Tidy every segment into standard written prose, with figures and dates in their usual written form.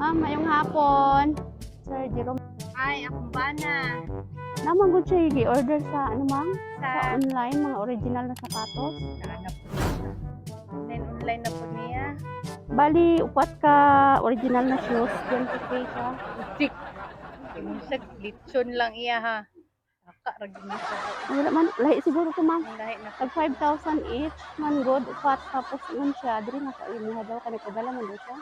ma'am, mayong hapon. Sir Jerome. Ay, akong bana. Naman gud siya i-order sa ano ma'am? Sa Sa online, mga original na sapatos. hanap po niya. Then online na po niya. Bali, upat ka original na shoes. 20K siya. Tik. Imusag, litsyon lang iya ha. Nakaragin niya siya. Wala man, lahi siguro ko ma'am. Ang lahi na Tag 5,000 each, man good, upat, tapos yun siya. Dili na sa imuha daw, kanipagala man daw siya.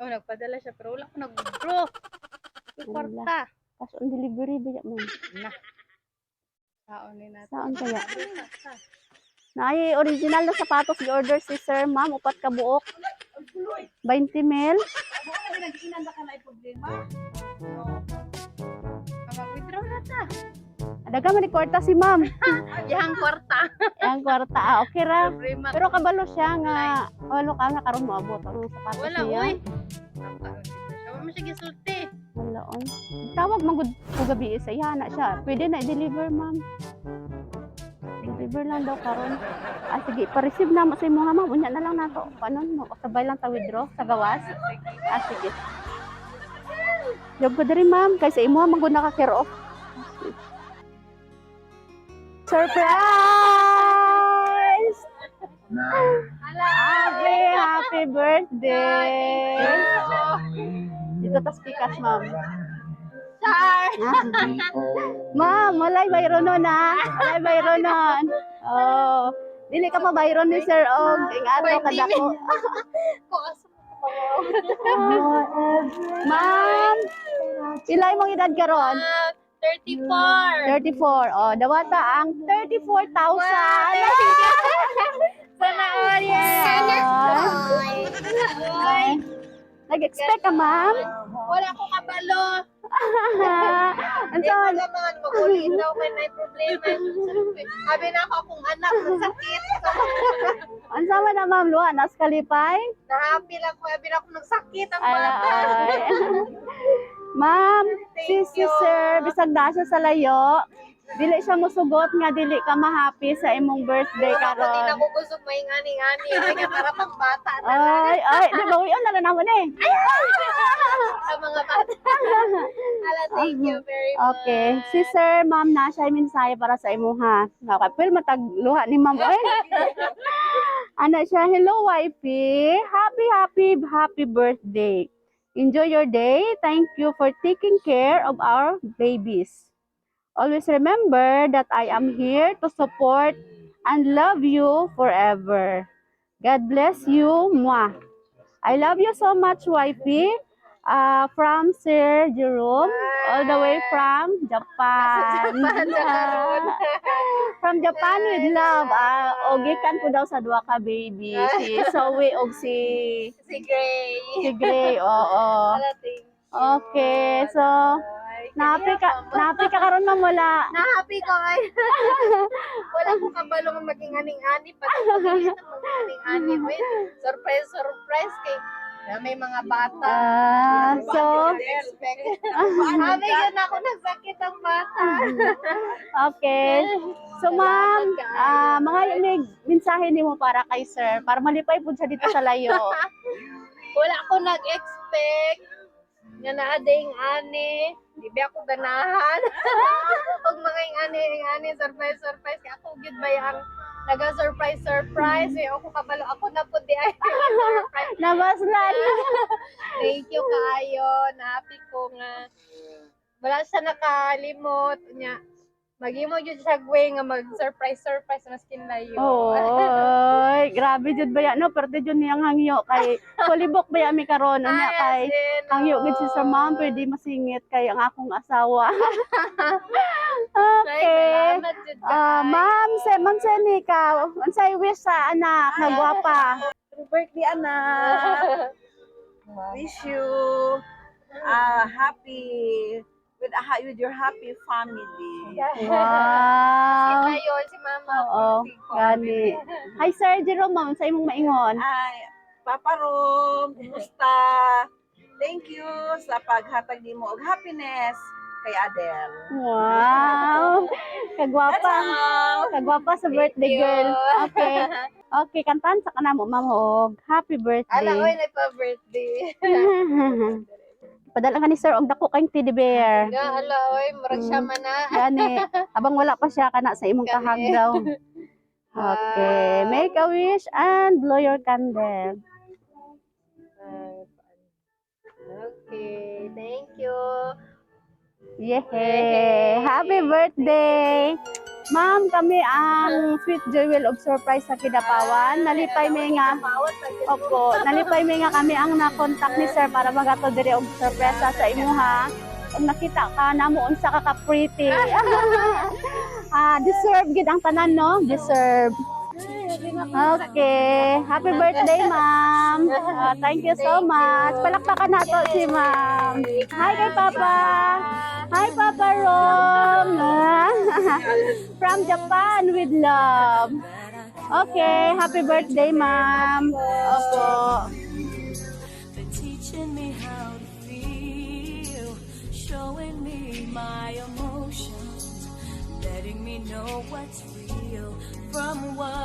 Oh, nagpadala siya pero wala ko nag-withdraw. Yung kwarta. Cash on delivery ba yan ma'am? Na. Saon ni natin. Saan kaya? Naay original na sapatos i-order si sir ma'am, upat ka buok. 20 mil. Mag-withdraw na ta. Daga man ni kwarta si ma'am. Yang kwarta. Yang kwarta, okay ra. Problema. Pero kabalo siya nga, kabalo ka nga karon moabot ang sapatos Wala, niya. uy. Wala mo siya gisulti. Wala on. Tawag magud ko gabi sa iya na siya. Pwede na i-deliver ma'am. Deliver lang daw karon. Ah sige, pa-receive na mo sa imo ma'am. Unya na lang nato. Paano mo sabay lang ta withdraw sa gawas? Ah sige. Job ko diri ma'am kay sa imo man gud naka-care off. Surprise! Happy birthday! Dito tas pikas, ma'am. Char! Ma'am, walay bayron nun, ha? Walay bayron nun. Oh. Dili ka pa bayron ni Sir Og. Ing ato kada ko. Ma'am, pila imong edad karon? 34. 34. Oh, dawata ang 34,000. Sana all, yes! Sana all. Nag-expect ka, ma'am? Wala ko kabalo. Ano? naman, magulit daw may problema. Sabi na ako akong anak ng sakit. Ano sama na, ma'am? Luha, nas kalipay? Nahappy lang ko. Sabi na ako ng sakit ang Ala, bata. ay. Ma'am, Thank si you. sir, bisag na siya sa layo. Dili siya musugot nga dili ka ma-happy sa imong birthday Wala ko din karon. ako gusto may ngani-ngani. Kaya para pang bata na lang. Ay, di ba uyon na naman eh. Sa mga bata. Ala, thank you very much. Okay, si sir, ma'am, na siya yung mensahe para sa imo ha. Nakapil matagluha ni ma'am. Ay. Ano siya, hello wifey. Happy birthday. Enjoy your day. Thank you for taking care of our babies. Always remember that I am here to support and love you forever. God bless you. Mwah. I love you so much, wifey. From Sir Jerome, all the way from Japan. From Japan with love. Ogikan po daw sa dua ka baby. Si Zoe og si Si Gray. Oo. Ala, thank you. Okay, so napi ka karon ma'am wala. Na-happy ko ay. Wala ko kabalo nga maging aning-ani. Pati ko dito maging aning-ani. Wait, surprise kay na may mga bata. So Sabi yun ako nagsakit ang bata. okay. So ma'am, mga mensahe nimo para kay sir para malipay pud siya dito sa layo. Wala ko nag-expect nga naading ani. Di ba ako ganahan? Pag mga ani, surprise. Kaya ako gid ba yung naga-surprise. Eh, ako kabalo. Ako na po di ay surprise. Nabaslan. Thank you kaayo. Na-happy ko nga. Wala siya nakalimot. Nya, mag-imo yun siya gwe nga mag-surprise maskin layo. Oy, grabe jud ba yan no, pero jud niyang hangyo kay kulibok ba yan mi karon unya kay hangyo gid si sa ma'am pwede masingit kay ang akong asawa. Okay. Salamat jud Ma'am, ma'am Senica, unsay wish sa anak nga gwapa? Birthday, anak. Wish you happy with your happy family. Wow. Kayo si mama. Oo, gani. Hi Sir Jerome, ma'am, sa imong maingon. Ay, Papa Rom, kumusta? Thank you sa paghatag nimo og happiness kay Adele. Wow. Kagwapa. That's all. Kagwapa sa birthday you. girl. Okay. Okay, kantahan sa kanamo, ma'am, og happy birthday. Ala, oy, nagpa-birthday. Padala ka ni sir og dako kayong teddy bear. Nga, ala, oy, murag siya man na. Gani, abang wala pa siya kana sa imong kahag daw. Okay, make a wish and blow your candle. Okay, thank you. Yay! Happy birthday! Ma'am, kami ang Sweet Jewel of Surprise sa Kidapawan. Nalipay mi nga. Opo, nalipay mi nga kami ang na-contact ni sir para magato diri og sorpresa sa imuha. Kung nakita ka namo unsa ka ka-pretty. Deserve gid ang tanan, no? Deserve. Okay. Happy birthday, ma'am. Thank you so much. Palakpakan na to si ma'am. Hi kay Papa. Hi, Papa Rom. From Japan with love. Okay. Happy birthday, ma'am. Opo. For teaching me how to feel, showing me my emotions, letting me know what's real from what